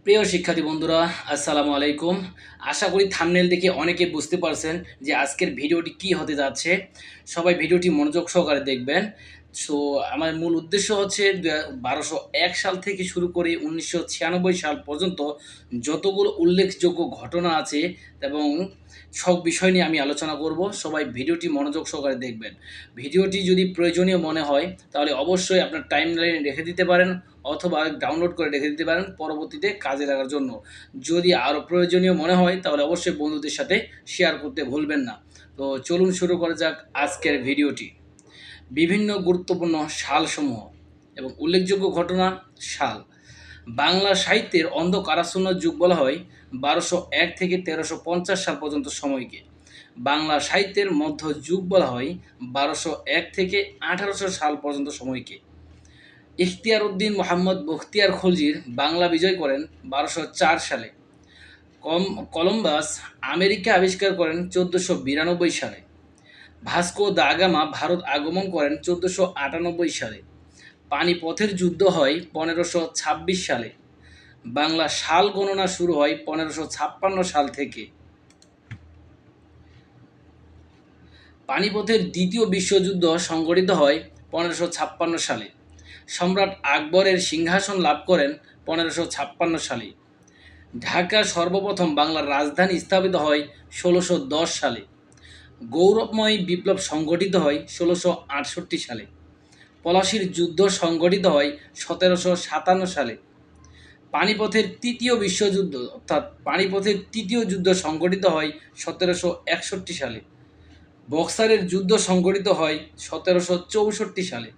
প্রিয় শিক্ষার্থী বন্ধুরা, আসসালামু আলাইকুম। আশা করি থাম্বনেল দেখে অনেকে বুঝতে পারছেন যে আজকের ভিডিওটি কি হতে যাচ্ছে। সবাই ভিডিওটি মনোযোগ সহকারে দেখবেন। সো আমার মূল উদ্দেশ্য হচ্ছে 1201 সাল থেকে শুরু করে 1996 সাল পর্যন্ত যতগুলো উল্লেখযোগ্য ঘটনা আছে এবং সব বিষয় নিয়ে আমি আলোচনা করব। সবাই ভিডিওটি মনোযোগ সহকারে দেখবেন। ভিডিওটি যদি প্রয়োজনীয় মনে হয় তাহলে অবশ্যই আপনার টাইমলাইনে রেখে দিতে পারেন অথবা ডাউনলোড করে রেখে দিতে পারেন পরবর্তীতে কাজে লাগার জন্য। যদি আরও প্রয়োজনীয় মনে হয় তাহলে অবশ্যই বন্ধুদের সাথে শেয়ার করতে ভুলবেন না। তো চলুন শুরু করা যাক আজকের ভিডিওটি। বিভিন্ন গুরুত্বপূর্ণ সালসমূহ এবং উল্লেখযোগ্য ঘটনা সাল। বাংলা সাহিত্যের অন্ধকারাচ্ছন্ন যুগ বলা হয় 1201 থেকে 1350 সাল পর্যন্ত সময়কে। বাংলা সাহিত্যের মধ্য যুগ বলা হয় 1201 থেকে 1800 সাল পর্যন্ত সময়কে। ইখতিয়ার উদ্দিন মোহাম্মদ বখতিয়ার খলজির বাংলা বিজয় করেন 1204 সালে। কলম্বাস আমেরিকা আবিষ্কার করেন 1492 সালে। ভাস্কো দা গামা ভারত আগমন করেন 1498 সালে। পানিপথের যুদ্ধ হয় 1526 সালে। বাংলা সাল গণনা শুরু হয় 1556 সাল থেকে। পানিপথের দ্বিতীয় বিশ্বযুদ্ধ সংঘটিত হয় 1556 সালে। সম্রাট আকবরের সিংহাসন লাভ করেন 1556 সালে। ঢাকা সর্বপ্রথম বাংলার রাজধানী স্থাপিত হয় 1610 সালে। গৌরবময় বিপ্লব সংঘটিত হয় 1668 সালে। পলাশির যুদ্ধ সংঘটিত হয় 1757 সালে। পানিপথের তৃতীয় বিশ্বযুদ্ধ অর্থাৎ পানিপথের তৃতীয় যুদ্ধ সংঘটিত হয় 1761 সালে। বক্সারের যুদ্ধ সংঘটিত হয় 1764 সালে।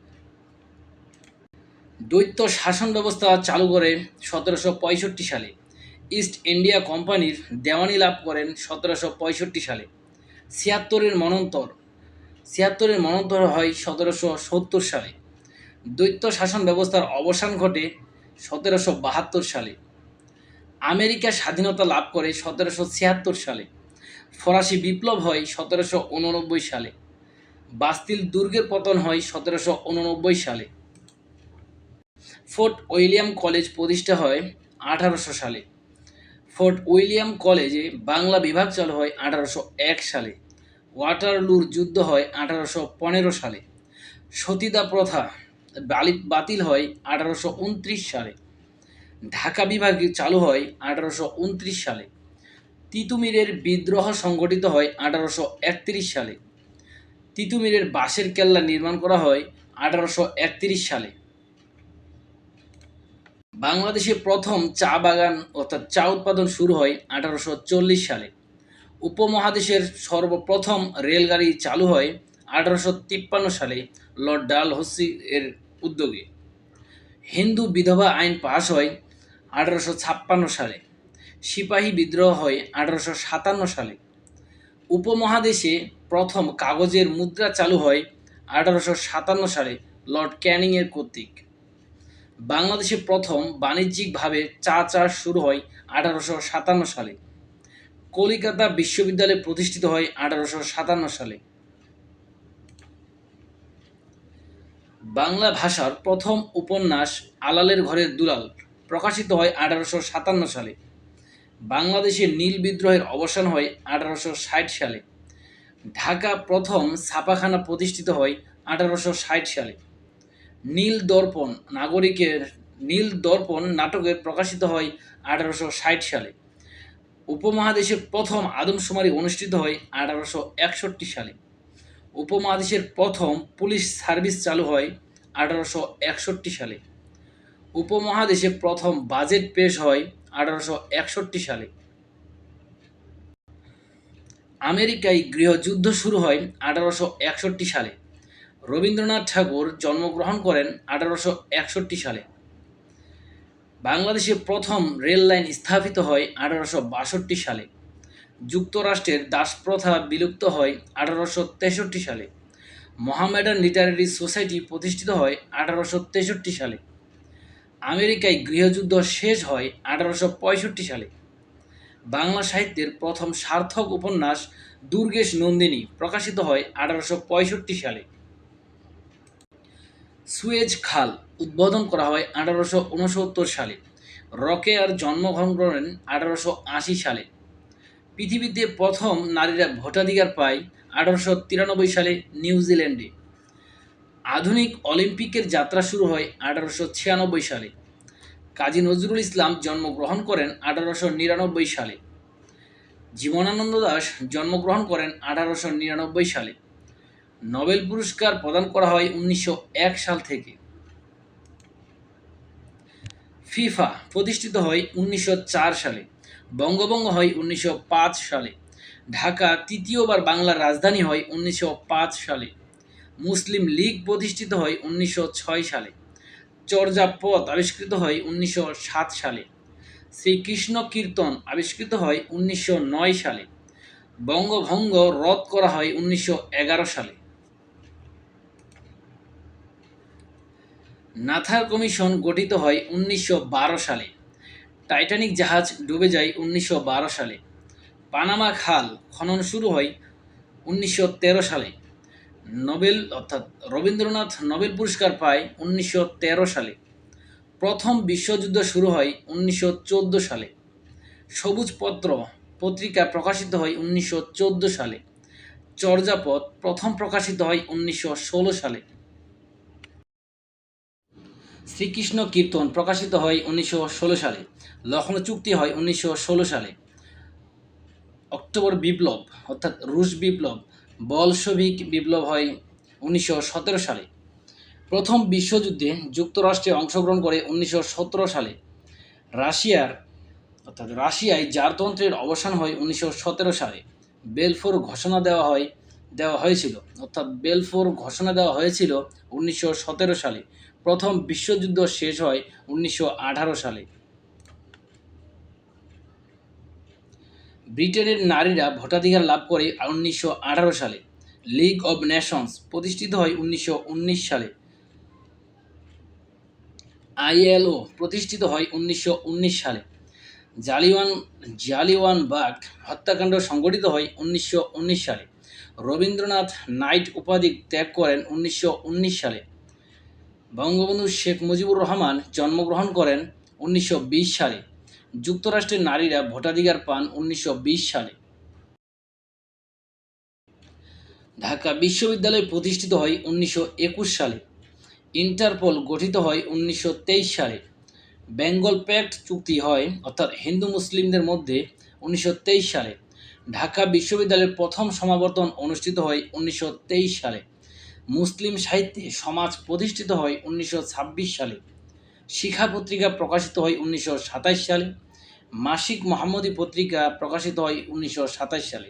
দ্বৈত শাসন ব্যবস্থা চালু করে 1765 সালে। ইস্ট ইন্ডিয়া কোম্পানির দেওয়ানি লাভ করেন 1765 সালে। ছিয়াত্তরের মন্বন্তর হয় 1770 সালে। দ্বৈত শাসন ব্যবস্থার অবসান ঘটে 1772 সালে। আমেরিকা স্বাধীনতা লাভ করে 1776 সালে। ফরাসি বিপ্লব হয় 1789 সালে। বাস্তিল দুর্গের পতন হয় 1789 সালে। ফোর্ট উইলিয়াম কলেজ প্রতিষ্ঠা হয় 1800 সালে। ফোর্ট উইলিয়াম কলেজে বাংলা বিভাগ চালু হয় 1801 সালে। ওয়াটারলুর যুদ্ধ হয় 1815 সালে। সতীদাহ প্রথা বাতিল হয় 1829 সালে। ঢাকা বিভাগ চালু হয় 1829 সালে। তিতুমিরের বিদ্রোহ সংগঠিত হয় 1831 সালে। তিতুমিরের বাঁশের কেল্লা নির্মাণ করা হয় 1831 সালে। বাংলাদেশে প্রথম চা বাগান অর্থাৎ চা উৎপাদন শুরু হয় 1840 সালে। উপমহাদেশের সর্বপ্রথম রেলগাড়ি চালু হয় 1853 সালে লর্ড ডালহৌসি এর উদ্যোগে। হিন্দু বিধবা আইন পাস হয় 1856 সালে। সিপাহী বিদ্রোহ হয় 1857 সালে। উপমহাদেশে প্রথম কাগজের মুদ্রা চালু হয় 1857 সালে লর্ড ক্যানিংয়ের কর্তৃক। বাংলাদেশে প্রথম বাণিজ্যিকভাবে চা চাষ শুরু হয় 1857 সালে। কলিকাতা বিশ্ববিদ্যালয় প্রতিষ্ঠিত হয় 1857 সালে। বাংলা ভাষার প্রথম উপন্যাস আলালের ঘরের দুলাল প্রকাশিত হয় 1857 সালে। বাংলাদেশের নীল বিদ্রোহের অবসান হয় 1860 সালে। ঢাকা প্রথম ছাপাখানা প্রতিষ্ঠিত হয় 1860 সালে। নীল দর্পণ নাটকের প্রকাশিত হয় 1860 সালে। উপমহাদেশের প্রথম আদমশুমারি অনুষ্ঠিত হয় 1861 সালে। উপমহাদেশের প্রথম পুলিশ সার্ভিস চালু হয় 1861 সালে। উপমহাদেশে প্রথম বাজেট পেশ হয় 1861 সালে। আমেরিকায় গৃহযুদ্ধ শুরু হয় 1861 সালে। রবীন্দ্রনাথ ঠাকুর জন্মগ্রহণ করেন 1861 সালে। বাংলাদেশে প্রথম রেল লাইন স্থাপিত হয় 1862 সালে। যুক্তরাষ্ট্রের দাসপ্রথা বিলুপ্ত হয় 1863 সালে। মোহামেডান লিটারেরি সোসাইটি প্রতিষ্ঠিত হয় 1863 সালে। আমেরিকায় গৃহযুদ্ধ শেষ হয় 1865 সালে। বাংলা সাহিত্যের প্রথম সার্থক উপন্যাস দুর্গেশ নন্দিনী প্রকাশিত হয় 1865 সালে। সুয়েজ খাল উদ্বোধন করা হয় 1869 সালে। রকেয়ার জন্মগ্রহণ করেন 1880 সালে। পৃথিবীতে প্রথম নারীরা ভোটাধিকার পায় 1893 সালে নিউজিল্যান্ডে। আধুনিক অলিম্পিকের যাত্রা শুরু হয় 1896 সালে। কাজী নজরুল ইসলাম জন্মগ্রহণ করেন 1899 সালে। জীবনানন্দ দাশ জন্মগ্রহণ করেন 1899 সালে। নোবেল পুরস্কার প্রদান করা হয় 1901 সাল থেকে। ফিফা প্রতিষ্ঠিত হয় 1904 সালে। বঙ্গভঙ্গ হয় 1905 সালে। ঢাকা তৃতীয়বার বাংলার রাজধানী হয় 1905 সালে। মুসলিম লীগ প্রতিষ্ঠিত হয় 1906 সালে। চর্যাপদ আবিষ্কৃত হয় 1907 সালে। শ্রীকৃষ্ণ কীর্তন আবিষ্কৃত হয় 1909 সালে। বঙ্গভঙ্গ রদ করা হয় 1911 সালে। নাথার কমিশন গঠিত হয় 1912 সালে। টাইটানিক জাহাজ ডুবে যায় 1912 সালে। পানামা খাল খনন শুরু হয় 1913 সালে। রবীন্দ্রনাথ নোবেল পুরস্কার পায় 1913 সালে। প্রথম বিশ্বযুদ্ধ শুরু হয় 1914 সালে। সবুজ পত্র পত্রিকা প্রকাশিত হয় 1914 সালে। চর্যাপদ প্রথম প্রকাশিত হয় 1916 সালে। শ্রীকৃষ্ণ কীর্তন প্রকাশিত হয় 1916 সালে। লখনৌ চুক্তি হয় 1916 সালে। অক্টোবর বিপ্লব অর্থাৎ রুশ বিপ্লব, বলশভিক বিপ্লব হয় 1917 সালে। প্রথম বিশ্বযুদ্ধে যুক্তরাষ্ট্রে অংশগ্রহণ করে 1917 সালে। রাশিয়ায় জারতন্ত্রের অবসান হয় 1917 সালে। বেলফোর ঘোষণা দেওয়া হয়েছিল 1917 সালে। প্রথম বিশ্বযুদ্ধ শেষ হয় 1918 সালে। ব্রিটেনের নারীরা ভোটাধিকার লাভ করে 1918 সালে। লিগ অব নেশনস প্রতিষ্ঠিত হয় 1919 সালে। ILO প্রতিষ্ঠিত হয় 1919 সালে। জালিয়ানবাগ হত্যাকাণ্ড সংঘটিত হয় 1919 সালে। রবীন্দ্রনাথ নাইট উপাধি ত্যাগ করেন 1919 সালে। বঙ্গবন্ধু শেখ মুজিবুর রহমান জন্মগ্রহণ করেন 1920 সালে। যুক্তরাষ্ট্রের নারীরা ভোটাধিকার পান 1920 সালে। ঢাকা বিশ্ববিদ্যালয় প্রতিষ্ঠিত হয় 1921 সালে। ইন্টারপোল গঠিত হয় 1923 সালে। বেঙ্গল প্যাক্ট চুক্তি হয় অর্থাৎ হিন্দু মুসলিমদের মধ্যে 1923 সালে। ঢাকা বিশ্ববিদ্যালয়ের প্রথম সমাবর্তন অনুষ্ঠিত হয় 1923 সালে। মুসলিম সাহিত্যে সমাজ প্রতিষ্ঠিত হয় 1926 সালে। শিখা পত্রিকা প্রকাশিত হয় 1927 সালে। মাসিক মোহাম্মদী পত্রিকা প্রকাশিত হয় 1927 সালে।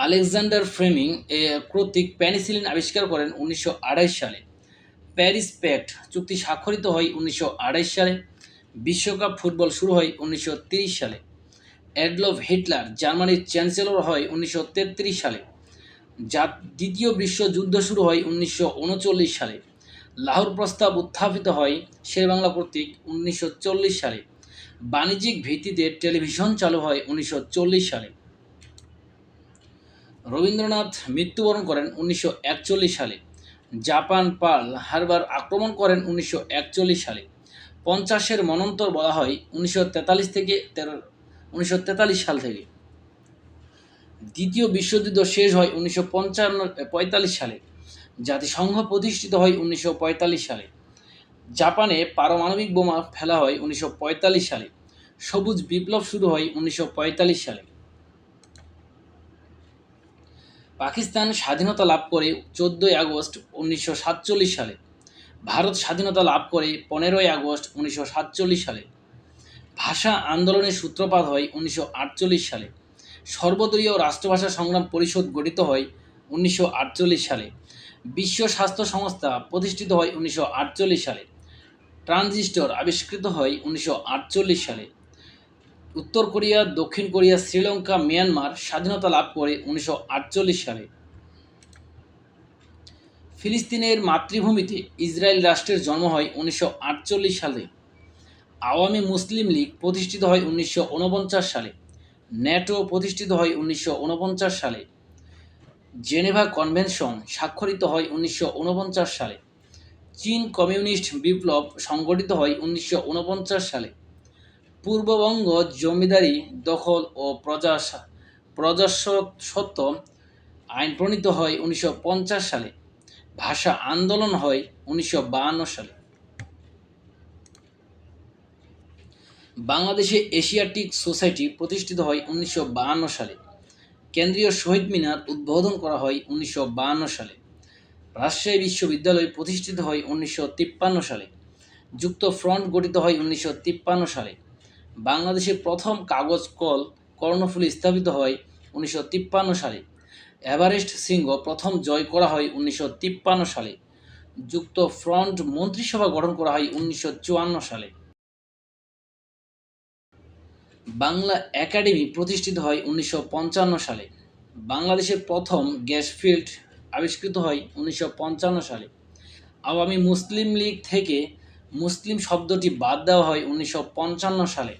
আলেকজান্ডার ফ্লেমিং কর্তৃক পেনিসিলিন আবিষ্কার করেন 1928 সালে। প্যারিস প্যাক্ট চুক্তি স্বাক্ষরিত হয় 1928 সালে। বিশ্বকাপ ফুটবল শুরু হয় 1930 সালে। অ্যাডলফ হিটলার জার্মানির চ্যান্সেলর হয় 1933 সালে। দ্বিতীয় বিশ্বযুদ্ধ শুরু হয় 1939 সালে। লাহোর প্রস্তাব উত্থাপিত হয় শেরেবাংলা কর্তৃক 1940 সালে। বাণিজ্যিক ভিত্তিতে টেলিভিশন চালু হয় 1940 সালে। রবীন্দ্রনাথ মৃত্যুবরণ করেন 1941 সালে। জাপান পার্ল হারবার আক্রমণ করেন 1941 সালে। 50-এর মন্বন্তর বলা হয় 1943 সাল থেকে। দ্বিতীয় বিশ্বযুদ্ধ শেষ হয় 1945 সালে। জাতিসংঘ প্রতিষ্ঠিত হয় 1945 সালে। জাপানে পারমাণবিক বোমা ফেলা হয় 1945 সালে। সবুজ বিপ্লব শুরু হয় 1945 সালে। পাকিস্তান স্বাধীনতা লাভ করে 14 আগস্ট 1947 সালে। ভারত স্বাধীনতা লাভ করে 15 আগস্ট 1947 সালে। ভাষা আন্দোলনের সূত্রপাত হয় 1948 সালে। সর্বদলীয় রাষ্ট্রভাষা সংগ্রাম পরিষদ গঠিত হয় 1948 সালে। বিশ্ব স্বাস্থ্য সংস্থা প্রতিষ্ঠিত হয় 1948 সালে। ট্রানজিস্টর আবিষ্কৃত হয় 1948 সালে। উত্তর কোরিয়া, দক্ষিণ কোরিয়া, শ্রীলঙ্কা, মিয়ানমার স্বাধীনতা লাভ করে 1948 সালে। ফিলিস্তিনের মাতৃভূমিতে ইসরায়েল রাষ্ট্রের জন্ম হয় 1948 সালে। আওয়ামী মুসলিম লীগ প্রতিষ্ঠিত হয় 1949 সালে। ন্যাটো প্রতিষ্ঠিত হয় 1949 সালে। জেনেভা কনভেনশন স্বাক্ষরিত হয় 1949 সালে। চীন কমিউনিস্ট বিপ্লব সংগঠিত হয় 1949 সালে। পূর্ববঙ্গ জমিদারি দখল ও প্রজাস্বত্ব আইন প্রণীত হয় 1950 সালে। ভাষা আন্দোলন হয় 1952 সালে। বাংলাদেশে এশিয়াটিক সোসাইটি প্রতিষ্ঠিত হয় 1952 সালে। কেন্দ্রীয় শহীদ মিনার উদ্বোধন করা হয় 1952 সালে। রাজশাহী বিশ্ববিদ্যালয় প্রতিষ্ঠিত হয় 1953 সালে। যুক্ত ফ্রন্ট গঠিত হয় 1953 সালে। বাংলাদেশের প্রথম কাগজ কল কর্ণফুলী স্থাপিত হয় 1953 সালে। এভারেস্ট শৃঙ্গ প্রথম জয় করা হয় 1953 সালে। যুক্ত ফ্রন্ট মন্ত্রিসভা গঠন করা হয় 1954 সালে। বাংলা একাডেমি প্রতিষ্ঠিত হয় 1955 সালে। বাংলাদেশের প্রথম গ্যাস ফিল্ড আবিষ্কৃত হয় 1955 সালে। আওয়ামী মুসলিম লীগ থেকে মুসলিম শব্দটি বাদ দেওয়া হয় 1955 সালে।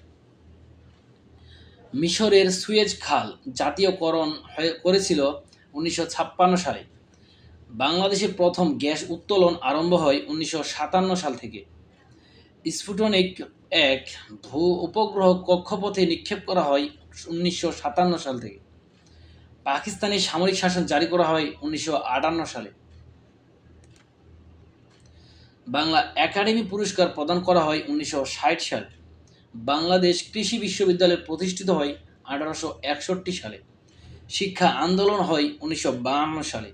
মিশরের সুয়েজ খাল জাতীয়করণ করেছিল 1956 সালে। বাংলাদেশের প্রথম গ্যাস উত্তোলন আরম্ভ হয় 1957 সাল থেকে। স্পুটনিক 1 ভূ উপগ্রহ কক্ষপথে নিক্ষেপ করা হয় 1957 সাল থেকে। পাকিস্তানি সামরিক শাসন জারি করা হয় 1958 সালে। বাংলা একাডেমি পুরস্কার প্রদান করা হয় 1960 সালে। বাংলাদেশ কৃষি বিশ্ববিদ্যালয় প্রতিষ্ঠিত হয় 1861 সালে। শিক্ষা আন্দোলন হয় 1952 সালে।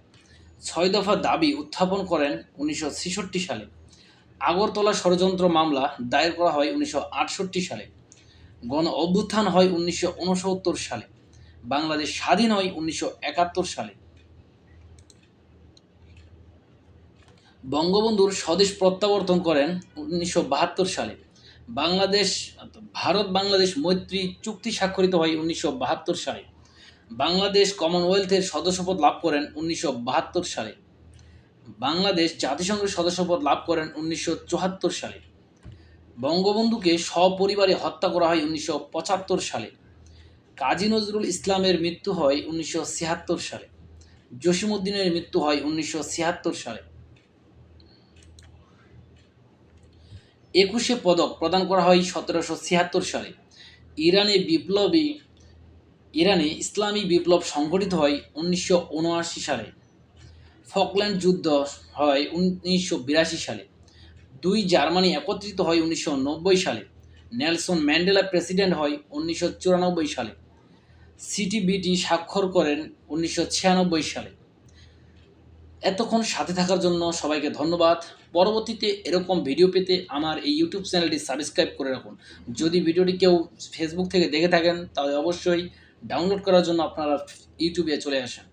6 দফা দাবি উত্থাপন করেন 1966 সালে। আগরতলা ষড়যন্ত্র মামলা দায়ের করা হয় 1968 সালে। গণ অভ্যুত্থান হয় 1969 সালে। বাংলাদেশ স্বাধীন হয় 1971 সালে। বঙ্গবন্ধুর স্বদেশ প্রত্যাবর্তন করেন 1972 সালে। ভারত বাংলাদেশ মৈত্রী চুক্তি স্বাক্ষরিত হয় 1972 সালে। বাংলাদেশ কমনওয়েলথের সদস্যপদ লাভ করেন 1972 সালে। বাংলাদেশ জাতিসংঘের সদস্যপদ লাভ করেন 1974 সালে। বঙ্গবন্ধুকে সপরিবারে হত্যা করা হয় 1975 সালে। কাজী নজরুল ইসলামের মৃত্যু হয় 1976 সালে। জসিমউদ্দিনের মৃত্যু হয় 1976 সালে। 21শে পদক প্রদান করা হয় 1776 সালে। ইরানে ইসলামী বিপ্লব সংঘটিত হয় 1979 সালে। ফকল্যান্ড যুদ্ধ হয় 1982 সালে। জার্মানি একত্রিত হয় 1990 সালে। নেলসন ম্যান্ডেলা প্রেসিডেন্ট হয় 1994 সালে। সিটিবিটি স্বাক্ষর করেন 1996 সালে। এতক্ষণ সাথে থাকার জন্য সবাইকে ধন্যবাদ। পরবর্তীতে এরকম ভিডিও পেতে আমার এই ইউটিউব চ্যানেলটি সাবস্ক্রাইব করে রাখুন। যদি ভিডিওটি কেউ ফেসবুক থেকে দেখে থাকেন তাহলে অবশ্যই ডাউনলোড করার জন্য আপনারা ইউটিউবে চলে আসেন।